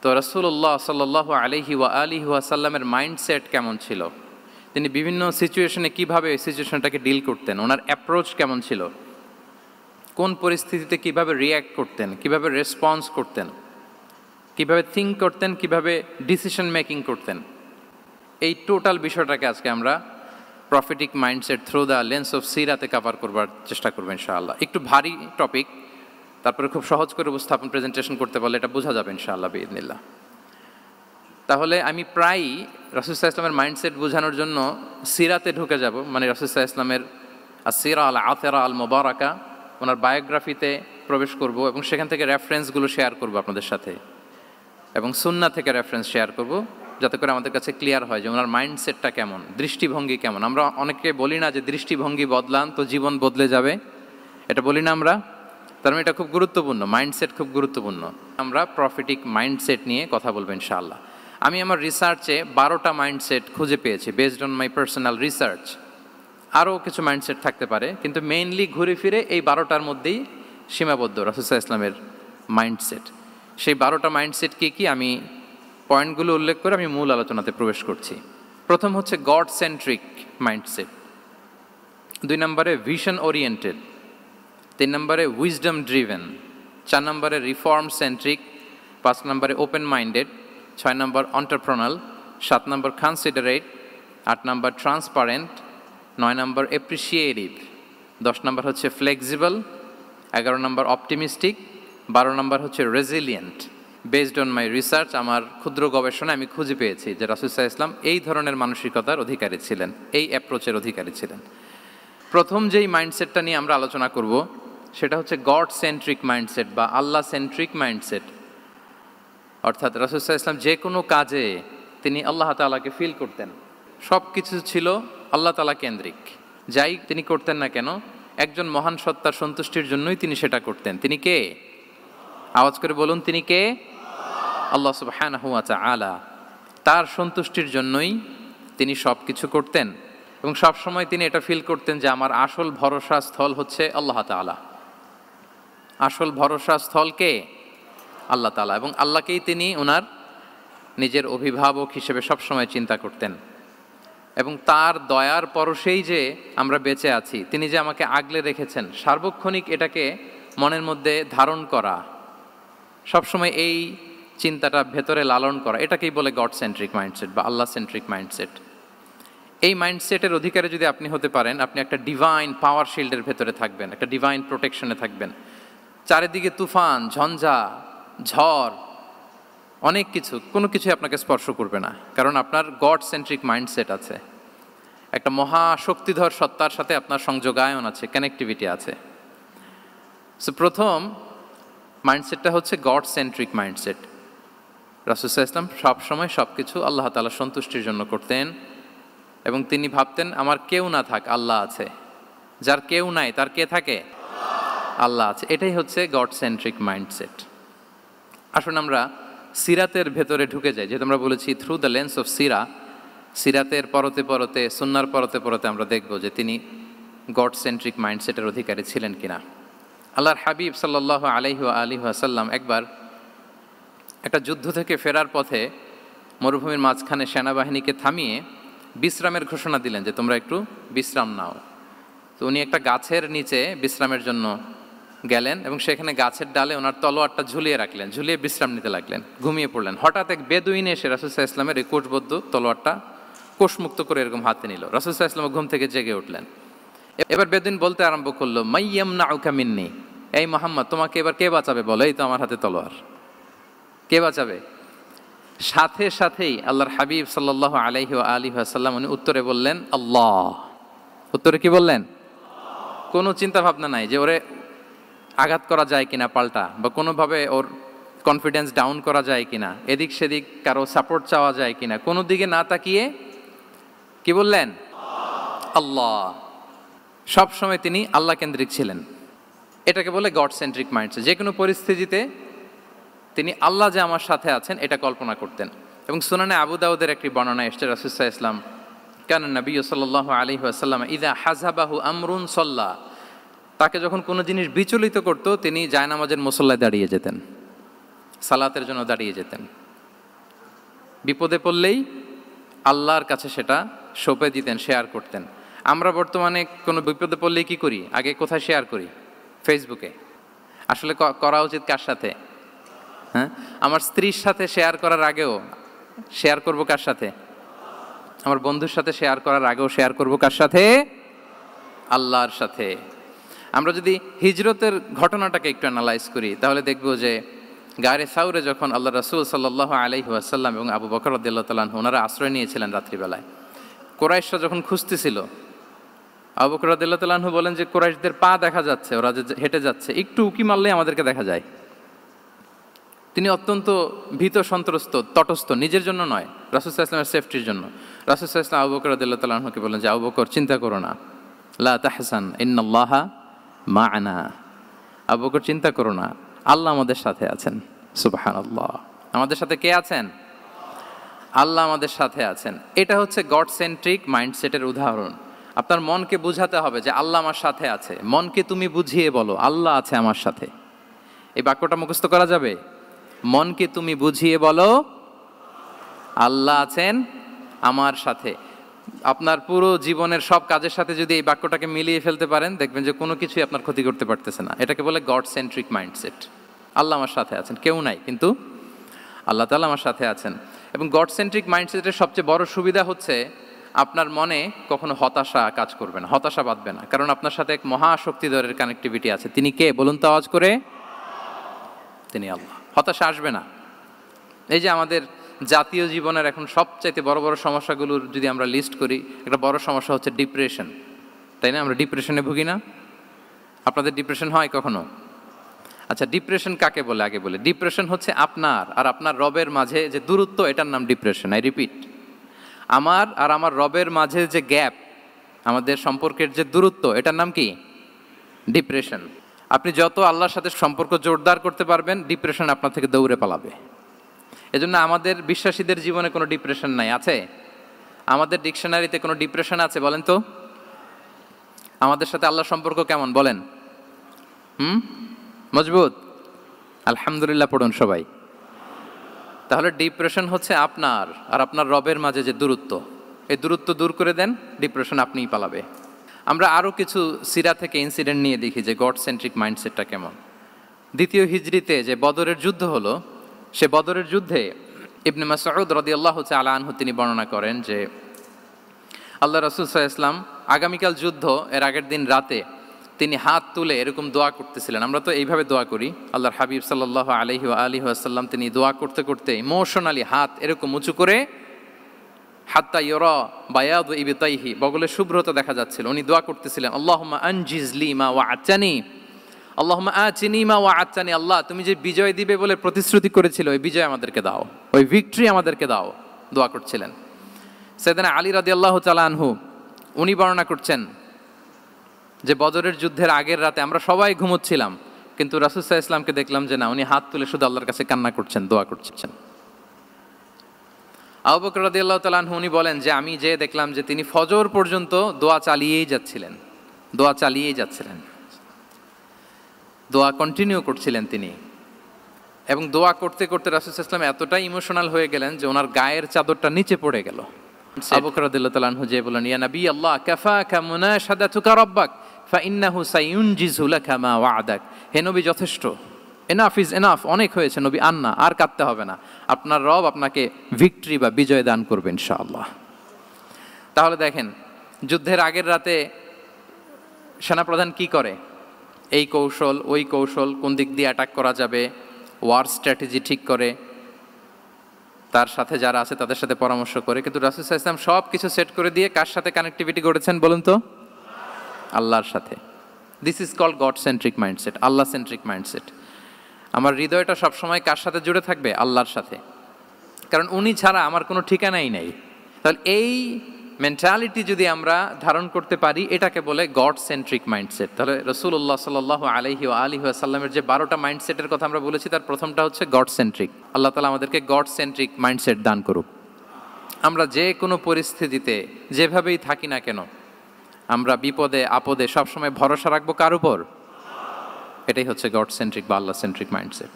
তো রাসূলুল্লাহ সাল্লাল্লাহু আলাইহি ওয়া আলিহি ওয়াসাল্লামের মাইন্ডসেট কেমন ছিল, তিনি বিভিন্ন সিচুয়েশনে কিভাবে ওই সিচুয়েশনটাকে ডিল করতেন, ওনার অ্যাপ্রোচ কেমন ছিল, কোন পরিস্থিতিতে কিভাবে রিয়্যাক্ট করতেন, কিভাবে রেসপন্স করতেন, কিভাবে থিঙ্ক করতেন, কিভাবে ডিসিশন মেকিং করতেন, এই টোটাল বিষয়টাকে আজকে আমরা prophetic mindset through the lens of সিরাতে কভার করবার চেষ্টা করবো ইনশাআল্লাহ। একটু ভারী টপিক, তারপরে খুব সহজ করে উপস্থাপন প্রেজেন্টেশন করতে পারলে এটা বোঝা যাবে ইনশাআল্লাহ বিইذনিল্লাহ। তাহলে আমি প্রায়ই রাসূল সাল্লাল্লাহু আলাইহি ওয়াসাল্লামের মাইন্ডসেট বোঝানোর জন্য সিরাতে ঢুকে যাব, মানে রাসূল সাল্লাল্লাহু আলাইহি ওয়াসাল্লামের আসিরা আল আতিরা আল মুবারাকা, ওনার বায়োগ্রাফিতে প্রবেশ করব এবং সেখান থেকে রেফারেন্সগুলো শেয়ার করব আপনাদের সাথে, এবং সুন্নাহ থেকে রেফারেন্স শেয়ার করব, যাতে করে আমাদের কাছে ক্লিয়ার হয় যে ওনার মাইন্ডসেটটা কেমন, দৃষ্টিভঙ্গি কেমন। আমরা অনেকে বলি না যে দৃষ্টিভঙ্গি বদলান তো জীবন বদলে যাবে, এটা বলি না আমরা? তার মানে এটা খুব গুরুত্বপূর্ণ, মাইন্ডসেট খুব গুরুত্বপূর্ণ। আমরা প্রফেটিক মাইন্ডসেট নিয়ে কথা বলবো ইনশাআল্লাহ। আমি আমার রিসার্চে 12টা মাইন্ডসেট খুঁজে পেয়েছি, based on my personal research. আরও কিছু মাইন্ডসেট থাকতে পারে, কিন্তু মেইনলি ঘুরে ফিরে এই 12টার মধ্যেই সীমাবদ্ধ রাসূল সাল্লাল্লাহু আলাইহি ওয়াসাল্লামের মাইন্ডসেট। সেই 12টা মাইন্ডসেট কি আমি পয়েন্টগুলো উল্লেখ করে আমি মূল আলোচনাতে প্রবেশ করছি। প্রথম হচ্ছে গড সেন্ট্রিক মাইন্ডসেট, 2 নম্বরে ভিশন ওরিয়েন্টেড, 3 নম্বরে উইজডম ড্রিভেন, 4 নম্বরে রিফর্ম সেন্ট্রিক, 5 নম্বরে ওপেন মাইন্ডেড, 6 নম্বর এন্টারপ্রেনাল, 7 নম্বর কনসিডারেট, 8 নম্বর ট্রান্সপারেন্ট, 9 নম্বর অ্যাপ্রিসিয়েটিভ, 10 নম্বর হচ্ছে ফ্লেক্সিবল, 11 নম্বর অপটিমিস্টিক, 12 নম্বর হচ্ছে resilient. Based on my research, আমার ক্ষুদ্র গবেষণা আমি খুঁজে পেয়েছি যে রাসূল সাল্লাল্লাহু আলাইহি ওয়াসাল্লাম এই ধরনের মানসিকতার অধিকারী ছিলেন, এই অ্যাপ্রোচের অধিকারী ছিলেন। প্রথম যেই মাইন্ডসেটটা নিয়ে আমরা আলোচনা করব সেটা হচ্ছে গড সেন্ট্রিক মাইন্ডসেট বা আল্লাহ সেন্ট্রিক মাইন্ডসেট। অর্থাৎ রাসূল সাল্লাল্লাহু আলাইহি ওয়াসাল্লাম যে কোনো কাজে তিনি আল্লাহ তাআলাকে ফিল করতেন, সব কিছু ছিল আল্লাহ তাআলা কেন্দ্রিক। যাই তিনি করতেন না কেন, একজন মহান সত্তার সন্তুষ্টির জন্যই তিনি সেটা করতেন। তিনি কে? আওয়াজ করে বলুন, তিনি কে? আল্লাহ সুবহানাহু ওয়া তাআলা। তার সন্তুষ্টির জন্যই তিনি সব কিছু করতেন, এবং সবসময় তিনি এটা ফিল করতেন যে আমার আসল ভরসা স্থল হচ্ছে আল্লাহ তাআলা। আসল ভরসা স্থল কে? আল্লাহ তাআলা। এবং আল্লাহকেই তিনি ওনার নিজের অভিভাবক হিসেবে সবসময় চিন্তা করতেন, এবং তার দয়ার পরশেই যে আমরা বেঁচে আছি, তিনি যে আমাকে আগলে রেখেছেন, সার্বক্ষণিক এটাকে মনের মধ্যে ধারণ করা, সবসময় এই চিন্তাটা ভেতরে লালন করা, এটাকেই বলে গড সেন্ট্রিক মাইন্ডসেট বা আল্লাহ সেন্ট্রিক মাইন্ডসেট। এই মাইন্ডসেটের অধিকারী যদি আপনি হতে পারেন, আপনি একটা ডিভাইন পাওয়ার শিল্ডের ভেতরে থাকবেন, একটা ডিভাইন প্রোটেকশনে থাকবেন। চারিদিকে তুফান, ঝঞ্ঝা, ঝড়, অনেক কিছু, কোনো কিছুই আপনাকে স্পর্শ করবে না, কারণ আপনার গড সেন্ট্রিক মাইন্ডসেট আছে। একটা মহাশক্তিধর সত্তার সাথে আপনার সংযোগায়ন আছে, কানেক্টিভিটি আছে। সো প্রথম মাইন্ডসেটটা হচ্ছে গড সেন্ট্রিক মাইন্ডসেট। রাসূল সাল্লাল্লাহু আলাইহি ওয়াসাল্লাম সবসময় সব কিছু আল্লাহ তাআলার সন্তুষ্টির জন্য করতেন, এবং তিনি ভাবতেন আমার কেউ না থাক, আল্লাহ আছে। যার কেউ নাই তার কে থাকে? আল্লাহ আছে। এটাই হচ্ছে গড সেন্ট্রিক মাইন্ডসেট। আসুন আমরা সিরাতের ভেতরে ঢুকে যাই, যেহেতু আমরা বলেছি থ্রু দ্য লেন্স অফ সিরা। সিরাতের পরতে পরতে, সুন্নাহর পরতে পরতে আমরা দেখব যে তিনি গড সেন্ট্রিক মাইন্ডসেটের অধিকারী ছিলেন কিনা। আল্লাহর হাবিব সাল্লাল্লাহু আলাইহি ওয়া আলিহি ওয়াসাল্লাম একবার একটা যুদ্ধ থেকে ফেরার পথে মরুভূমির মাঝখানে সেনাবাহিনীকে থামিয়ে বিশ্রামের ঘোষণা দিলেন যে তোমরা একটু বিশ্রাম নাও। তো উনি একটা গাছের নিচে বিশ্রামের জন্য গেলেন, এবং সেখানে গাছের ডালে ওনার তলোয়ারটা ঝুলিয়ে রাখলেন, ঝুলিয়ে বিশ্রাম নিতে লাগলেন, ঘুমিয়ে পড়লেন। হঠাৎ এক বেদুইন এসে রাসূল সাল্লাল্লাহু আলাইহি ওয়াসাল্লামের এই কোষবদ্ধ তলোয়ারটা কোষমুক্ত করে এরকম হাতে নিল। রাসূল সাল্লাল্লাহু আলাইহি ওয়াসাল্লাম ঘুম থেকে জেগে উঠলেন। এবার বেদুইন বলতে আরম্ভ করলো, মাইয়ামনাউকা মিন্নি, এই মুহাম্মদ তোমাকে এবার কে বাঁচাবে বলো, এই তো আমার হাতে তলোয়ার, কে বাঁচাবে? সাথে সাথেই আল্লাহর হাবিব সাল্লাল্লাহু আলাইহি ওয়া আলিহি ওয়াসাল্লাম উনি উত্তরে বললেন আল্লাহ। উত্তরে কি বললেন? কোনো চিন্তা ভাবনা নাই যে ওরে আঘাত করা যায় কিনা পাল্টা, বা কোনোভাবে ওর কনফিডেন্স ডাউন করা যায় কিনা, এদিক সেদিক কারো সাপোর্ট চাওয়া যায় কিনা, কোনো দিকে না তাকিয়ে কি বললেন? আল্লাহ। সবসময় তিনি আল্লাহ কেন্দ্রিক ছিলেন। এটাকে বলে গড সেন্ট্রিক মাইন্ডসেট। যে কোনো পরিস্থিতিতে তিনি আল্লাহ যে আমার সাথে আছেন এটা কল্পনা করতেন। এবং সুনানে আবু দাউদের একটি বর্ণনা এসেছে, রাসূল সাল্লাল্লাহু আলাইহি ওয়াসাল্লাম কানা নবী সাল্লাল্লাহু আলাইহি ওয়াসাল্লাম ইযা হাযাবাহু আমরুন সাল্লা, তাকে যখন কোনো জিনিস বিচলিত করত তিনি জায়নামাজের মুসল্লায় দাঁড়িয়ে যেতেন, সালাতের জন্য দাঁড়িয়ে যেতেন। বিপদে পড়লেই আল্লাহর কাছে সেটা সঁপে দিতেন, শেয়ার করতেন। আমরা বর্তমানে কোনো বিপদে পড়লেই কি করি? আগে কোথায় শেয়ার করি? ফেসবুকে। আসলে করা উচিত কার সাথে? হ্যাঁ, আমার স্ত্রীর সাথে শেয়ার করার আগেও শেয়ার করব কার সাথে? আমার বন্ধুর সাথে শেয়ার করার আগেও শেয়ার করব কার সাথে? আল্লাহর সাথে। আমরা যদি হিজরতের ঘটনাটাকে একটু অ্যানালাইজ করি তাহলে দেখব যে গারে সাউরে যখন আল্লাহ রাসূল সাল্লাল্লাহু আলাইহি ওয়াসাল্লাম এবং আবু বকর রাদিয়াল্লাহু তাআলা আনহু ওনারা আশ্রয় নিয়েছিলেন রাত্রিবেলায়, কুরাইশরা যখন খুঁজতেছিল, আবু বকর রাদিয়াল্লাহু তাআলা আনহু বলেন যে কুরাইশদের পা দেখা যাচ্ছে, ওরা যে হেঁটে যাচ্ছে, একটু উকি মারলেই আমাদেরকে দেখা যায়। তিনি অত্যন্ত ভীত সন্ত্রস্ত, তটস্থ, নিজের জন্য নয়, রাসূল সাল্লাল্লাহু আলাইহি ওয়াসাল্লামের সেফটির জন্য। রাসূল সাল্লাল্লাহু আলাইহি ওয়াসাল্লাম আবু বকর রাদিয়াল্লাহু তাআলা আনহুকে বলেন যে আবু বকর চিন্তা করো না, লা তাহসান ইন্নাল্লাহা মা'ানা, আবু বকর চিন্তা করো না, আল্লাহ আমাদের সাথে আছেন। সুবহানাল্লাহ। আমাদের সাথে কে আছেন? আল্লাহ আমাদের সাথে আছেন। এটা হচ্ছে গড সেন্ট্রিক মাইন্ডসেটের উদাহরণ। আপনার মনকে বুঝাতে হবে যে আল্লাহ আমার সাথে আছে। মনকে তুমি বুঝিয়ে বলো আল্লাহ আছে আমার সাথে। এই বাক্যটা মুখস্থ করা যাবে? মনকে তুমি বুঝিয়ে বলো আল্লাহ আছেন আমার সাথে। আপনার পুরো জীবনের সব কাজের সাথে যদি এই বাক্যটাকে মিলিয়ে ফেলতে পারেন, দেখবেন যে কোনো কিছুই আপনার ক্ষতি করতে পারতেছে না। এটাকে বলে গড সেন্ট্রিক মাইন্ডসেট। আল্লাহ আমার সাথে আছেন, কেউ নাই কিন্তু আল্লাহ তাআলা আমার সাথে আছেন। এবং গড সেন্ট্রিক মাইন্ডসেটের সবচেয়ে বড় সুবিধা হচ্ছে আপনার মনে কখনো হতাশা কাজ করবে না, হতাশা বাঁধবে না, কারণ আপনার সাথে এক মহাশক্তিধরের কানেক্টিভিটি আছে। তিনি কে বলুন তো আওয়াজ করে? তিনি আল্লাহ। হতাশা আসবে না। এই যে আমাদের জাতীয় জীবনের এখন সবচাইতে বড় বড় সমস্যাগুলোর যদি আমরা লিস্ট করি, একটা বড় সমস্যা হচ্ছে ডিপ্রেশন, তাই না? আমরা ডিপ্রেশনে ভুগি না? আপনাদের ডিপ্রেশন হয় কখনো? আচ্ছা, ডিপ্রেশন কাকে বলে আগে বলে। ডিপ্রেশন হচ্ছে আপনার আর আপনার রবের মাঝে যে দূরত্ব, এটার নাম ডিপ্রেশন। আই রিপিট, আমার আর আমার রবের মাঝে যে গ্যাপ, আমাদের সম্পর্কের যে দূরত্ব, এটার নাম কি? ডিপ্রেশন। আপনি যত আল্লাহর সাথে সম্পর্ক জোরদার করতে পারবেন, ডিপ্রেশন আপনার থেকে দৌড়ে পালাবে। এজন্য আমাদের বিশ্বাসীদের জীবনে কোনো ডিপ্রেশন নাই। আছে? আমাদের ডিকশনারিতে কোনো ডিপ্রেশন আছে বলেন তো? আমাদের সাথে আল্লাহর সম্পর্ক কেমন বলেন? মজবুত? আলহামদুলিল্লাহ পড়ুন সবাই। তাহলে ডিপ্রেশন হচ্ছে আপনার আর আপনার রবের মাঝে যে দূরত্ব, এই দূরত্ব দূর করে দেন, ডিপ্রেশন আপনিই পালাবে। আমরা আরও কিছু সিরা থেকে ইনসিডেন্ট নিয়ে দেখি যে গড সেন্ট্রিক মাইন্ডসেটটা কেমন। দ্বিতীয় হিজরিতে যে বদরের যুদ্ধ হলো, সে বদরের যুদ্ধে ইবনে মাসউদ রাদিয়াল্লাহু তাআলা আনহু তিনি বর্ণনা করেন যে আল্লাহ রাসূল সাল্লাল্লাহু আলাইহি ওয়াসাল্লাম আগামীকাল যুদ্ধ, এর আগের দিন রাতে তিনি হাত তুলে এরকম দোয়া করতেছিলেন। আমরা তো এইভাবে দোয়া করি। আল্লাহর হাবিব সাল্লাল্লাহু আলাইহি ওয়াসাল্লাম তিনি দোয়া করতে করতে ইমোশনালি হাত এরকম উঁচু করে, হাত্তা ইউরা বায়াদু ইবতাইহি, বগলে শুভ্রতা দেখা যাচ্ছিল, উনি দোয়া করতেছিলেন আল্লাহুম্মা আনজিজ লি মা ওয়া'আতানি, আল্লাহুম্মা আতিনি মা ওয়া'আতানি, আল্লাহ তুমি যে বিজয় দিবে বলে প্রতিশ্রুতি করেছিল, ওই বিজয় আমাদেরকে দাও, ওই ভিক্টরি আমাদেরকে দাও, দোয়া করছিলেন। সাইয়েদনা আলী রাদিয়াল্লাহু তাআলা আনহু উনি বর্ণনা করছেন যে বদরের যুদ্ধের আগের রাতে আমরা সবাই ঘুমোচ্ছিলাম, কিন্তু রাসূল সাল্লাল্লাহু আলাইহি ওয়াসাল্লামকে দেখলাম যে না, উনি হাত তুলে শুধু আল্লাহর কাছে কান্না করছেন, দোয়া করছেন। আবু বকর রাদিয়াল্লাহু তাআলা আনহু উনি বলেন যে আমি যে দেখলাম যে তিনি ফজর পর্যন্ত দোয়া চালিয়েই যাচ্ছিলেন, দোয়া চালিয়েই যাচ্ছিলেন, দোয়া কন্টিনিউ করছিলেন তিনি। এবং দোয়া করতে করতে রাসূল সাল্লাল্লাহু আলাইহি ওয়াসাল্লাম এতটাই ইমোশনাল হয়ে গেলেন যে ওনার গায়ের চাদরটা নিচে পড়ে গেল। আবু বকর রাদিয়াল্লাহু তাআলা আনহু যে বলেন, ইয়া নবী আল্লাহ কাফাকা মুনাশাদাতুকা রাব্বাক ফাইন্নাহু সায়ুনজিজু লাকা মা ওয়া'দাক, হে নবী যথেষ্ট, এনাফ ইজ এনাফ, অনেক হয়েছে নবী, আন্না, আর কাঁদতে হবে না, আপনার রব আপনাকে ভিক্টরি বা বিজয় দান করবে ইনশাআল্লাহ। তাহলে দেখেন, যুদ্ধের আগের রাতে সেনাপ্রধান কি করে? এই কৌশল ওই কৌশল, কোন দিক দিয়ে অ্যাটাক করা যাবে, ওয়ার স্ট্র্যাটেজি ঠিক করে, তার সাথে যারা আছে তাদের সাথে পরামর্শ করে। কিন্তু রাসূল সাল্লাল্লাহু আলাইহি ওয়াসাল্লাম সব কিছু সেট করে দিয়ে কার সাথে কানেক্টিভিটি গড়েছেন বলুন তো? আল্লাহর সাথে। This is called God centric mindset, Allah centric mindset. আমার হৃদয়টা সবসময় কার সাথে জুড়ে থাকবে? আল্লাহর সাথে, কারণ উনি ছাড়া আমার কোনো ঠিকানাই নাই। তাহলে এই মেন্টালিটি যদি আমরা ধারণ করতে পারি, এটাকে বলে গড সেন্ট্রিক মাইন্ডসেট। তাহলে রাসূলুল্লাহ সাল্লাল্লাহু আলাইহি ওয়া সাল্লামের যে 12টা মাইন্ডসেটের কথা আমরা বলেছি, তার প্রথমটা হচ্ছে গড সেন্ট্রিক। আল্লাহ তাআলা আমাদেরকে গড সেন্ট্রিক মাইন্ডসেট দান করুক। আমরা যে কোনো পরিস্থিতিতে যেভাবেই থাকি না কেন, আমরা বিপদে আপদে সবসময় ভরসা রাখবো কার উপর? এটাই হচ্ছে গড সেন্ট্রিক বা আল্লাহ সেন্ট্রিক মাইন্ডসেট।